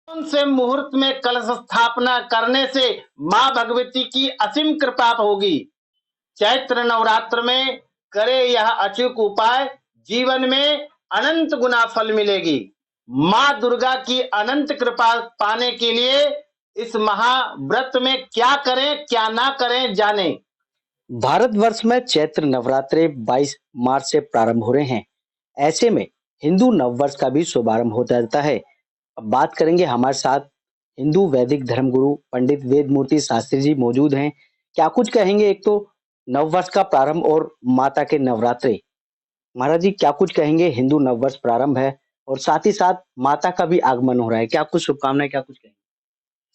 कौन से मुहूर्त में कलश स्थापना करने से मां भगवती की असीम कृपा होगी। चैत्र नवरात्र में करे यह अचूक उपाय, जीवन में अनंत गुना फल मिलेगी। मां दुर्गा की अनंत कृपा पाने के लिए इस महाव्रत में क्या करें क्या ना करें जाने। भारतवर्ष में चैत्र नवरात्रे 22 मार्च से प्रारंभ हो रहे हैं। ऐसे में हिंदू नववर्ष का भी शुभारंभ हो जाता है। अब बात करेंगे, हमारे साथ हिंदू वैदिक धर्मगुरु पंडित वेदमूर्ति शास्त्री जी मौजूद हैं। क्या कुछ कहेंगे, एक तो नववर्ष का प्रारंभ और माता के नवरात्रे। महाराज जी, क्या कुछ कहेंगे? हिंदू नववर्ष प्रारंभ है और साथ ही साथ माता का भी आगमन हो रहा है, क्या कुछ शुभकामनाएं, क्या कुछ कहेंगे?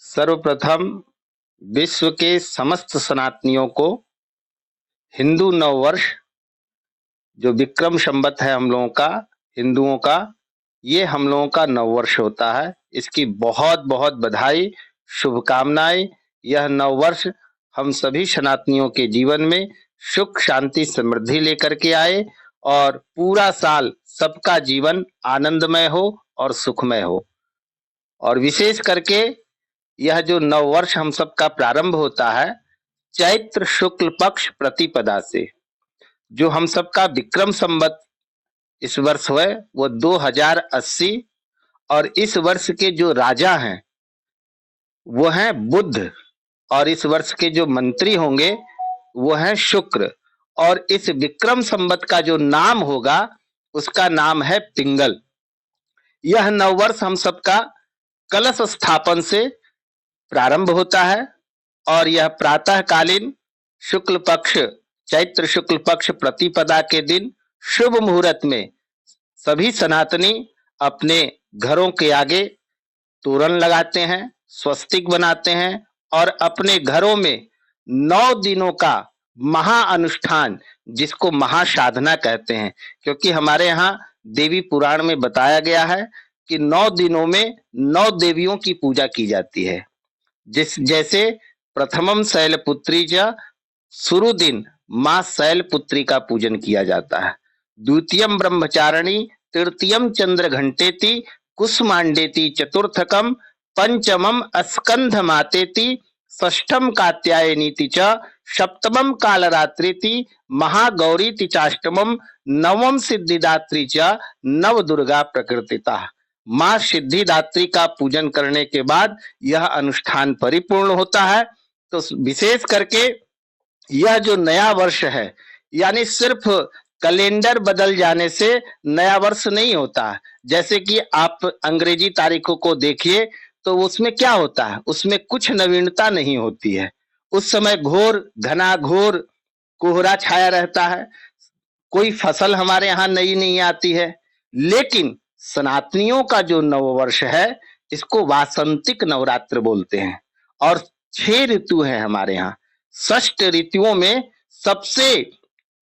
सर्वप्रथम विश्व के समस्त सनातनियों को हिंदू नववर्ष, जो विक्रम संवत है हम लोगों का, हिंदुओं का, ये हम लोगों का नववर्ष होता है। इसकी बहुत बहुत बधाई, शुभकामनाएं। यह नववर्ष हम सभी सनातनियों के जीवन में सुख शांति समृद्धि लेकर के आए और पूरा साल सबका जीवन आनंदमय हो और सुखमय हो। और विशेष करके यह जो नववर्ष हम सबका प्रारंभ होता है चैत्र शुक्ल पक्ष प्रतिपदा से, जो हम सबका विक्रम संवत इस वर्ष है वो 2080, और इस वर्ष के जो राजा हैं वो हैं बुध, और इस वर्ष के जो मंत्री होंगे वो हैं शुक्र, और इस विक्रम संवत का जो नाम होगा उसका नाम है पिंगल। यह नववर्ष हम सबका कलश स्थापन से प्रारंभ होता है और यह प्रातःकालीन शुक्ल पक्ष, चैत्र शुक्ल पक्ष प्रतिपदा के दिन शुभ मुहूर्त में सभी सनातनी अपने घरों के आगे तोरण लगाते हैं, स्वस्तिक बनाते हैं और अपने घरों में 9 दिनों का महाअनुष्ठान, जिसको महासाधना कहते हैं, क्योंकि हमारे यहाँ देवी पुराण में बताया गया है कि 9 दिनों में 9 देवियों की पूजा की जाती है। जैसे प्रथमम शैलपुत्री च, शुरू दिन मां शैलपुत्री का पूजन किया जाता है। द्वितीयम ब्रह्मचारिणी, तृतीयम चंद्र घंटेति, कुसुमांडेति, चतुर्थकम पंचमम स्कंध मातेति, षष्ठम कात्यायनीति च, सप्तमम कालरात्रिति, महागौरीति चाष्टमम, नवम सिद्धिदात्री च, नव दुर्गा प्रकृतिता। मां सिद्धिदात्री का पूजन करने के बाद यह अनुष्ठान परिपूर्ण होता है। तो विशेष करके यह जो नया वर्ष है, यानी सिर्फ कैलेंडर बदल जाने से नया वर्ष नहीं होता। जैसे कि आप अंग्रेजी तारीखों को देखिए तो उसमें क्या होता है, उसमें कुछ नवीनता नहीं होती है। उस समय घोर घनाघोर कोहरा छाया रहता है, कोई फसल हमारे यहाँ नई नहीं आती है। लेकिन सनातनियों का जो नववर्ष है इसको वासंतिक नवरात्र बोलते हैं, और 6 ऋतु है हमारे यहाँ। 6 ऋतुओं में सबसे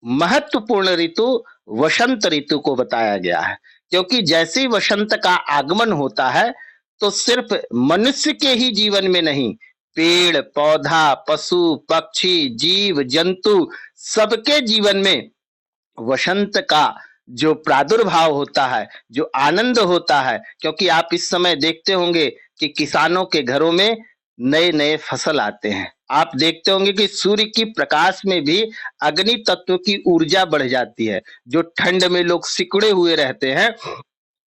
महत्वपूर्ण ऋतु वसंत ऋतु को बताया गया है, क्योंकि जैसे ही वसंत का आगमन होता है तो सिर्फ मनुष्य के ही जीवन में नहीं, पेड़ पौधा, पशु पक्षी, जीव जंतु, सबके जीवन में वसंत का जो प्रादुर्भाव होता है, जो आनंद होता है। क्योंकि आप इस समय देखते होंगे कि किसानों के घरों में नए नए फसल आते हैं। आप देखते होंगे कि सूर्य की प्रकाश में भी अग्नि तत्व की ऊर्जा बढ़ जाती है। जो ठंड में लोग सिकुड़े हुए रहते हैं,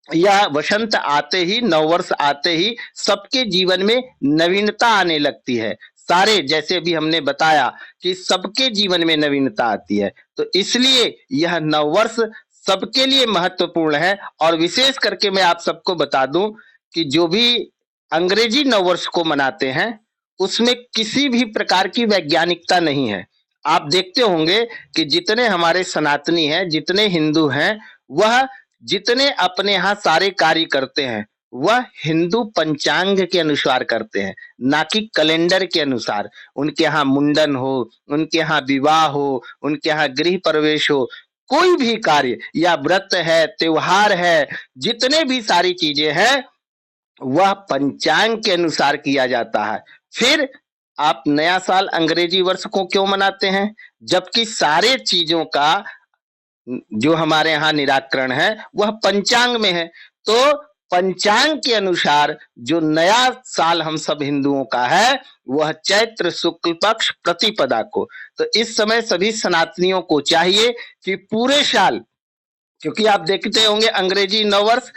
यह वसंत आते ही, नववर्ष आते ही सबके जीवन में नवीनता आने लगती है। सारे, जैसे भी हमने बताया कि सबके जीवन में नवीनता आती है, तो इसलिए यह नववर्ष सबके लिए महत्वपूर्ण है। और विशेष करके मैं आप सबको बता दूं कि जो भी अंग्रेजी नववर्ष को मनाते हैं उसमें किसी भी प्रकार की वैज्ञानिकता नहीं है। आप देखते होंगे कि जितने हमारे सनातनी हैं, जितने हिंदू हैं, वह जितने अपने यहाँ सारे कार्य करते हैं वह हिंदू पंचांग के अनुसार करते हैं, ना कि कैलेंडर के अनुसार। उनके यहाँ मुंडन हो, उनके यहाँ विवाह हो, उनके यहाँ गृह प्रवेश हो, कोई भी कार्य या व्रत है, त्योहार है, जितने भी सारी चीजें हैं वह पंचांग के अनुसार किया जाता है। फिर आप नया साल अंग्रेजी वर्ष को क्यों मनाते हैं, जबकि सारे चीजों का जो हमारे यहाँ निराकरण है वह पंचांग में है। तो पंचांग के अनुसार जो नया साल हम सब हिंदुओं का है वह चैत्र शुक्ल पक्ष प्रतिपदा को। तो इस समय सभी सनातनियों को चाहिए कि पूरे साल, क्योंकि आप देखते होंगे अंग्रेजी नववर्ष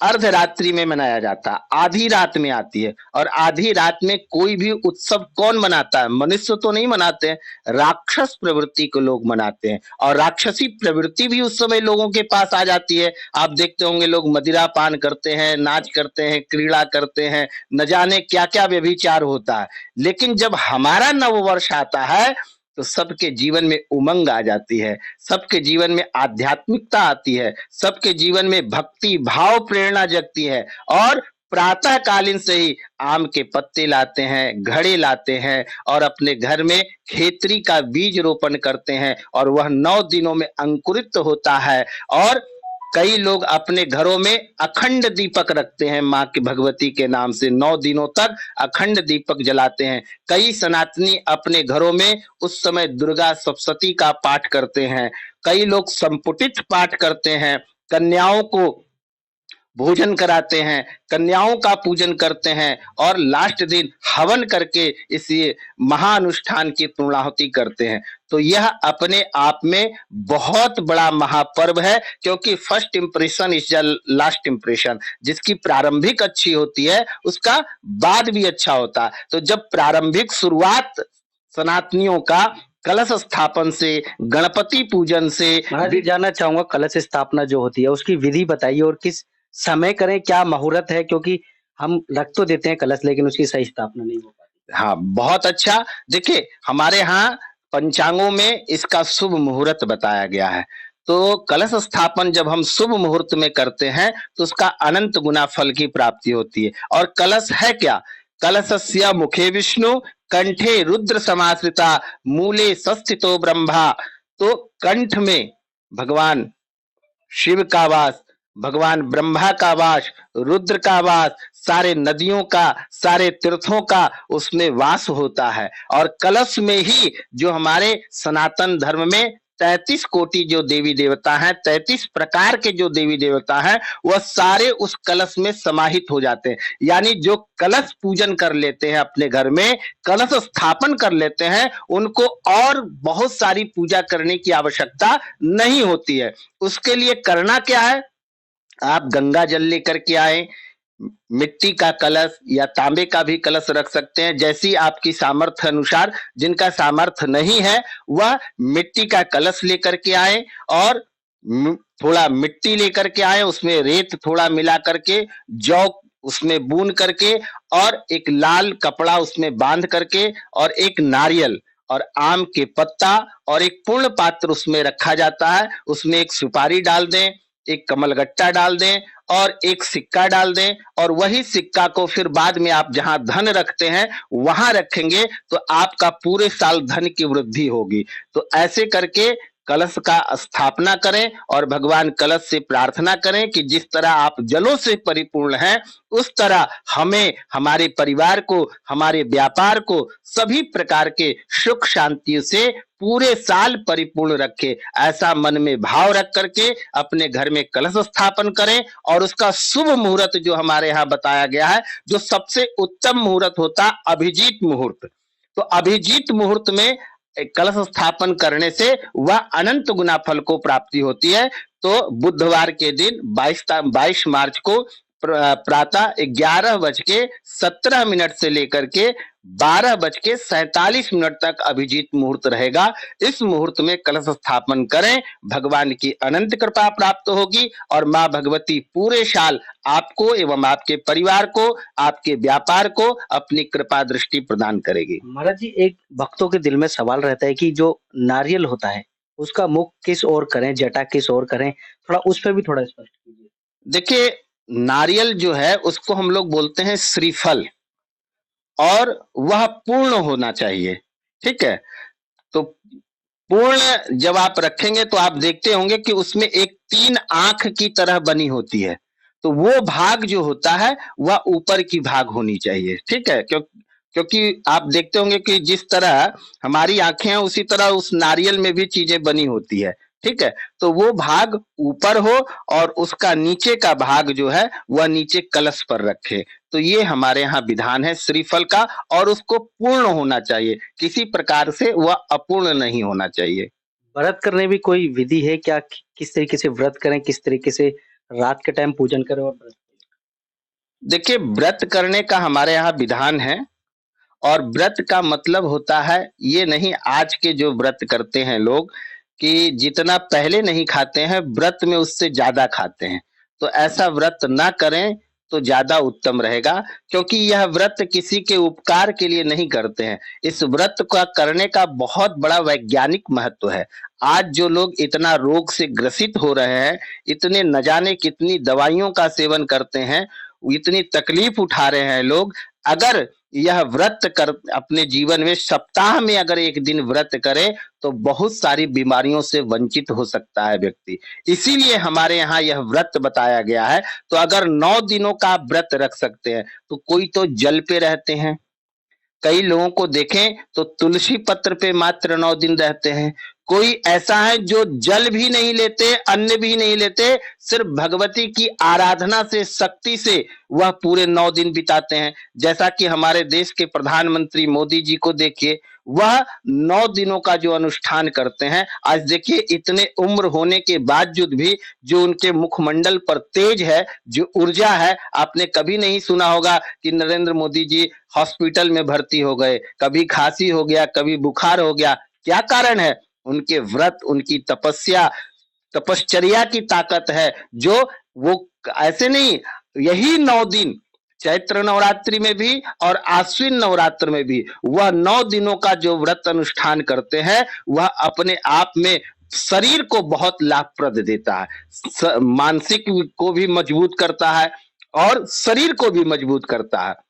अर्धरात्रि में मनाया जाता है, आधी रात में आती है, और आधी रात में कोई भी उत्सव कौन मनाता है? मनुष्य तो नहीं मनाते हैं, राक्षस प्रवृत्ति के लोग मनाते हैं, और राक्षसी प्रवृत्ति भी उस समय लोगों के पास आ जाती है। आप देखते होंगे लोग मदिरा पान करते हैं, नाच करते हैं, क्रीड़ा करते हैं, न जाने क्या क्या व्यभिचार होता है। लेकिन जब हमारा नववर्ष आता है तो सबके जीवन में उमंग आ जाती है, सबके जीवन में आध्यात्मिकता आती है, सबके जीवन में भक्ति भाव प्रेरणा जगती है, और प्रातः कालीन से ही आम के पत्ते लाते हैं, घड़े लाते हैं, और अपने घर में खेतरी का बीज रोपण करते हैं, और वह 9 दिनों में अंकुरित होता है। और कई लोग अपने घरों में अखंड दीपक रखते हैं, माँ के भगवती के नाम से 9 दिनों तक अखंड दीपक जलाते हैं। कई सनातनी अपने घरों में उस समय दुर्गा सप्तशती का पाठ करते हैं, कई लोग संपुटित पाठ करते हैं, कन्याओं को भोजन कराते हैं, कन्याओं का पूजन करते हैं, और लास्ट दिन हवन करके इस महाअनुष्ठान की पूर्णाहुति करते हैं। तो यह अपने आप में बहुत बड़ा महापर्व है, क्योंकि first impression is the last impression. जिसकी प्रारंभिक अच्छी होती है उसका बाद भी अच्छा होता है। तो जब प्रारंभिक शुरुआत सनातनियों का कलश स्थापन से, गणपति पूजन से, महाराज जी जानना चाहूंगा कलश स्थापना जो होती है उसकी विधि बताइए, और किस समय करें, क्या मुहूर्त है? क्योंकि हम रख तो देते हैं कलश लेकिन उसकी सही स्थापना नहीं हो पाती। हाँ, बहुत अच्छा। देखिए हमारे यहाँ पंचांगों में इसका शुभ मुहूर्त बताया गया है। तो कलश स्थापन जब हम शुभ मुहूर्त में करते हैं तो उसका अनंत गुना फल की प्राप्ति होती है। और कलश है क्या? कलशस्य मुखे विष्णु, कंठे रुद्र समाश्रिता, मूले संस्थितो ब्रह्मा। तो कंठ में भगवान शिव का वास, भगवान ब्रह्मा का वास, रुद्र का वास, सारे नदियों का, सारे तीर्थों का उसमें वास होता है। और कलश में ही जो हमारे सनातन धर्म में 33 कोटि जो देवी देवता हैं, 33 प्रकार के जो देवी देवता हैं, वह सारे उस कलश में समाहित हो जाते हैं। यानी जो कलश पूजन कर लेते हैं, अपने घर में कलश स्थापन कर लेते हैं, उनको और बहुत सारी पूजा करने की आवश्यकता नहीं होती है। उसके लिए करना क्या है? आप गंगा जल लेकर के आए, मिट्टी का कलश या तांबे का भी कलश रख सकते हैं, जैसी आपकी सामर्थ्य अनुसार। जिनका सामर्थ्य नहीं है वह मिट्टी का कलश लेकर के आए, और थोड़ा मिट्टी लेकर के आए, उसमें रेत थोड़ा मिला करके, जौ उसमें बून करके, और एक लाल कपड़ा उसमें बांध करके, और एक नारियल और आम के पत्ता और एक पूर्ण पात्र उसमें रखा जाता है। उसमें एक सुपारी डाल दें, एक कमलगट्टा डाल दें, और एक सिक्का डाल दें, और वही सिक्का को फिर बाद में आप जहां धन रखते हैं वहां रखेंगे तो आपका पूरे साल धन की वृद्धि होगी। तो ऐसे करके कलश का स्थापना करें, और भगवान कलश से प्रार्थना करें कि जिस तरह आप जलों से परिपूर्ण हैं उस तरह हमें, हमारे परिवार को, हमारे व्यापार को सभी प्रकार के सुख शांति से पूरे साल परिपूर्ण रखे। ऐसा मन में भाव रख करके अपने घर में कलश स्थापन करें। और उसका शुभ मुहूर्त जो हमारे यहाँ बताया गया है, जो सबसे उत्तम मुहूर्त होता है अभिजीत मुहूर्त। तो अभिजीत मुहूर्त में कलश स्थापन करने से वह अनंत गुना फल को प्राप्ति होती है। तो बुधवार के दिन 22 मार्च को प्रातः 11:17 से लेकर के 12:47 तक अभिजीत मुहूर्त रहेगा। इस मुहूर्त में कलश स्थापन करें, भगवान की अनंत कृपा प्राप्त होगी, और माँ भगवती पूरे साल आपको एवं आपके परिवार को, आपके व्यापार को अपनी कृपा दृष्टि प्रदान करेगी। महाराज जी एक भक्तों के दिल में सवाल रहता है कि जो नारियल होता है उसका मुख किस ओर करें, जटा किस ओर करें, थोड़ा उस पर भी थोड़ा स्पष्ट कीजिए। देखिए नारियल जो है उसको हम लोग बोलते हैं श्रीफल, और वह पूर्ण होना चाहिए। ठीक है, तो पूर्ण जब आप रखेंगे तो आप देखते होंगे कि उसमें एक 3 आंख की तरह बनी होती है। तो वो भाग जो होता है वह ऊपर की भाग होनी चाहिए। ठीक है, क्योंकि आप देखते होंगे कि जिस तरह हमारी आंखें हैं उसी तरह उस नारियल में भी चीजें बनी होती है। ठीक है, तो वो भाग ऊपर हो और उसका नीचे का भाग जो है वह नीचे कलश पर रखे। तो ये हमारे यहाँ विधान है श्रीफल का, और उसको पूर्ण होना चाहिए, किसी प्रकार से वह अपूर्ण नहीं होना चाहिए। व्रत करने भी कोई विधि है क्या? किस तरीके से व्रत करें, किस तरीके से रात के टाइम पूजन करें और व्रत? देखिए, व्रत करने का हमारे यहाँ विधान है, और व्रत का मतलब होता है ये नहीं आज के जो व्रत करते हैं लोग कि जितना पहले नहीं खाते हैं व्रत में उससे ज्यादा खाते हैं। तो ऐसा व्रत ना करें तो ज्यादा उत्तम रहेगा, क्योंकि यह व्रत किसी के उपकार के लिए नहीं करते हैं। इस व्रत का करने का बहुत बड़ा वैज्ञानिक महत्व है। आज जो लोग इतना रोग से ग्रसित हो रहे हैं, इतने न जाने कितनी दवाइयों का सेवन करते हैं, इतनी तकलीफ उठा रहे हैं लोग, अगर यह व्रत कर अपने जीवन में सप्ताह में अगर एक दिन व्रत करे तो बहुत सारी बीमारियों से वंचित हो सकता है व्यक्ति। इसीलिए हमारे यहाँ यह व्रत बताया गया है। तो अगर 9 दिनों का आप व्रत रख सकते हैं, तो कोई तो जल पे रहते हैं, कई लोगों को देखें तो तुलसी पत्र पे मात्र 9 दिन रहते हैं। कोई ऐसा है जो जल भी नहीं लेते, अन्न भी नहीं लेते, सिर्फ भगवती की आराधना से, शक्ति से वह पूरे 9 दिन बिताते हैं। जैसा कि हमारे देश के प्रधानमंत्री मोदी जी को देखिए, वह 9 दिनों का जो अनुष्ठान करते हैं। आज देखिए इतने उम्र होने के बावजूद भी जो उनके मुखमंडल पर तेज है, जो ऊर्जा है, आपने कभी नहीं सुना होगा कि नरेंद्र मोदी जी हॉस्पिटल में भर्ती हो गए, कभी खांसी हो गया, कभी बुखार हो गया। क्या कारण है? उनके व्रत, उनकी तपस्या, तपश्चर्या की ताकत है, जो वो ऐसे नहीं, यही 9 दिन चैत्र नवरात्रि में भी और आश्विन नवरात्र में भी वह 9 दिनों का जो व्रत अनुष्ठान करते हैं, वह अपने आप में शरीर को बहुत लाभप्रद देता है, मानसिक को भी मजबूत करता है और शरीर को भी मजबूत करता है।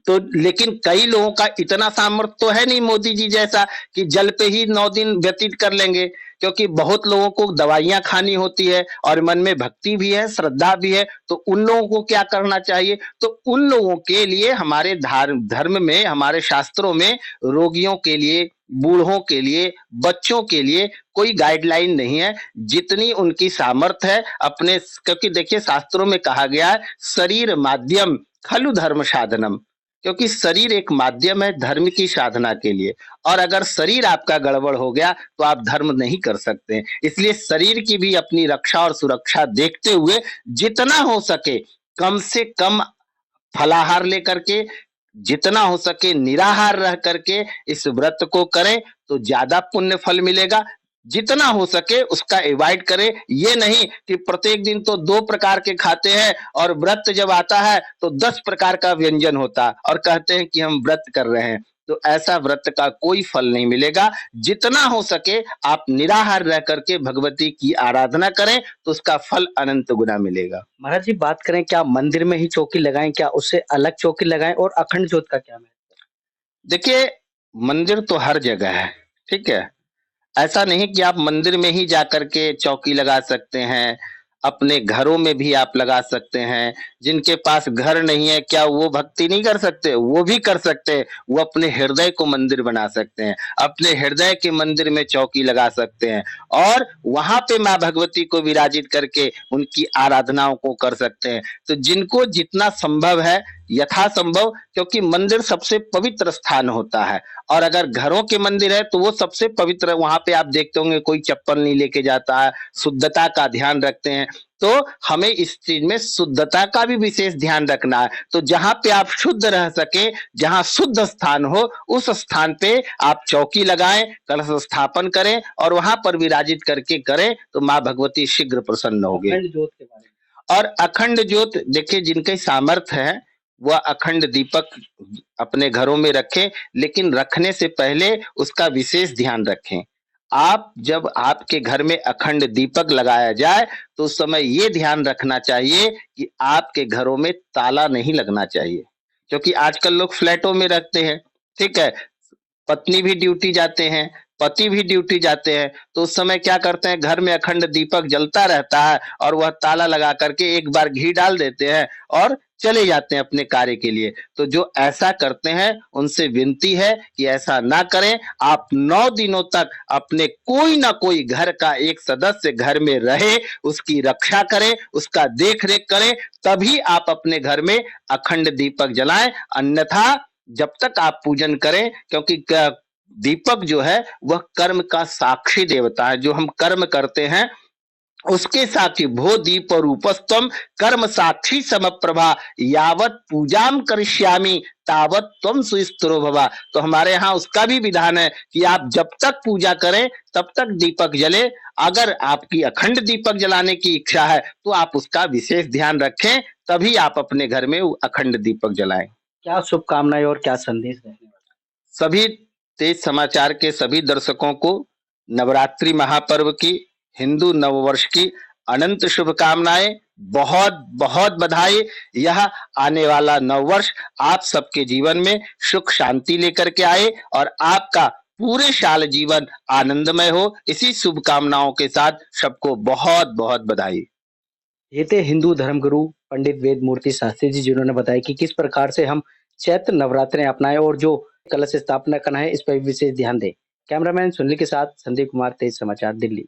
तो लेकिन कई लोगों का इतना सामर्थ्य तो है नहीं मोदी जी जैसा कि जल पे ही 9 दिन व्यतीत कर लेंगे, क्योंकि बहुत लोगों को दवाइयां खानी होती है और मन में भक्ति भी है, श्रद्धा भी है। तो उन लोगों को क्या करना चाहिए? तो उन लोगों के लिए हमारे धर्म में, हमारे शास्त्रों में रोगियों के लिए, बूढ़ों के लिए, बच्चों के लिए कोई गाइडलाइन नहीं है। जितनी उनकी सामर्थ्य है अपने, क्योंकि देखिए शास्त्रों में कहा गया है शरीर माध्यम खलु धर्म साधनम, क्योंकि शरीर एक माध्यम है धर्म की साधना के लिए, और अगर शरीर आपका गड़बड़ हो गया तो आप धर्म नहीं कर सकते। इसलिए शरीर की भी अपनी रक्षा और सुरक्षा देखते हुए जितना हो सके कम से कम फलाहार लेकर के, जितना हो सके निराहार रह करके इस व्रत को करें तो ज्यादा पुण्य फल मिलेगा। जितना हो सके उसका अवॉइड करें। ये नहीं कि प्रत्येक दिन तो 2 प्रकार के खाते हैं और व्रत जब आता है तो 10 प्रकार का व्यंजन होता है और कहते हैं कि हम व्रत कर रहे हैं। तो ऐसा व्रत का कोई फल नहीं मिलेगा। जितना हो सके आप निराहार रह करके भगवती की आराधना करें तो उसका फल अनंत गुना मिलेगा। महाराज जी, बात करें क्या मंदिर में ही चौकी लगाएं, क्या उससे अलग चौकी लगाएं, और अखंड ज्योत का क्या महत्व? देखिए, मंदिर तो हर जगह है, ठीक है? ऐसा नहीं कि आप मंदिर में ही जाकर के चौकी लगा सकते हैं, अपने घरों में भी आप लगा सकते हैं। जिनके पास घर नहीं है, क्या वो भक्ति नहीं कर सकते? वो भी कर सकते हैं। वो अपने हृदय को मंदिर बना सकते हैं, अपने हृदय के मंदिर में चौकी लगा सकते हैं और वहां पे माँ भगवती को विराजित करके उनकी आराधनाओं को कर सकते हैं। तो जिनको जितना संभव है, यथासंभव, क्योंकि मंदिर सबसे पवित्र स्थान होता है, और अगर घरों के मंदिर है तो वो सबसे पवित्र, वहां पे आप देखते होंगे कोई चप्पल नहीं लेके जाता है, शुद्धता का ध्यान रखते हैं। तो हमें इस चीज में शुद्धता का भी विशेष ध्यान रखना है। तो जहां पे आप शुद्ध रह सके, जहां शुद्ध स्थान हो, उस स्थान पे आप चौकी लगाएं, कलश स्थापन करें और वहां पर विराजित करके करें तो माँ भगवती शीघ्र प्रसन्न होगी। अखंड ज्योत के बारे में? और अखंड ज्योत, देखिए जिनके सामर्थ्य है वह अखंड दीपक अपने घरों में रखें, लेकिन रखने से पहले उसका विशेष ध्यान रखें। आप जब आपके घर में अखंड दीपक लगाया जाए तो उस समय ये ध्यान रखना चाहिए कि आपके घरों में ताला नहीं लगना चाहिए, क्योंकि आजकल लोग फ्लैटों में रखते हैं, ठीक है? पत्नी भी ड्यूटी जाते हैं पति भी ड्यूटी जाते हैं, तो उस समय क्या करते हैं, घर में अखंड दीपक जलता रहता है और वह ताला लगा करके एक बार घी डाल देते हैं और चले जाते हैं अपने कार्य के लिए। तो जो ऐसा करते हैं उनसे विनती है कि ऐसा ना करें। आप 9 दिनों तक अपने कोई ना कोई घर का एक सदस्य घर में रहे, उसकी रक्षा करें, उसका देख रेख करें, तभी आप अपने घर में अखंड दीपक जलाएं। अन्यथा जब तक आप पूजन करें, क्योंकि दीपक जो है वह कर्म का साक्षी देवता है। जो हम कर्म करते हैं उसके साक्षी, भो दीप रूपस्तम कर्म साक्षी समप्रभा यावत पूजाम करिष्यामि तावत त्वम सुस्थिरो भवा। तो हमारे यहाँ उसका भी विधान है कि आप जब तक पूजा करें तब तक दीपक जले। अगर आपकी अखंड दीपक जलाने की इच्छा है तो आप उसका विशेष ध्यान रखें, तभी आप अपने घर में अखंड दीपक जलाएं। क्या शुभकामनाएं और क्या संदेश देंगे? सभी तेज समाचार के सभी दर्शकों को नवरात्रि महापर्व की, हिंदू नववर्ष की अनंत शुभकामनाएं, बहुत बहुत बधाई। यह आने वाला नववर्ष आप सबके जीवन में सुख शांति लेकर के आए और आपका पूरे साल जीवन आनंदमय हो। इसी शुभकामनाओं के साथ सबको बहुत बहुत बधाई। ये थे हिंदू धर्मगुरु पंडित वेद मूर्ति शास्त्री जी, जिन्होंने बताया कि किस प्रकार से हम चैत्र नवरात्रें अपनाएं और जो कलश स्थापना करना है इस पर विशेष ध्यान दें। कैमरामैन सुनील के साथ संदीप कुमार, तेज समाचार, दिल्ली।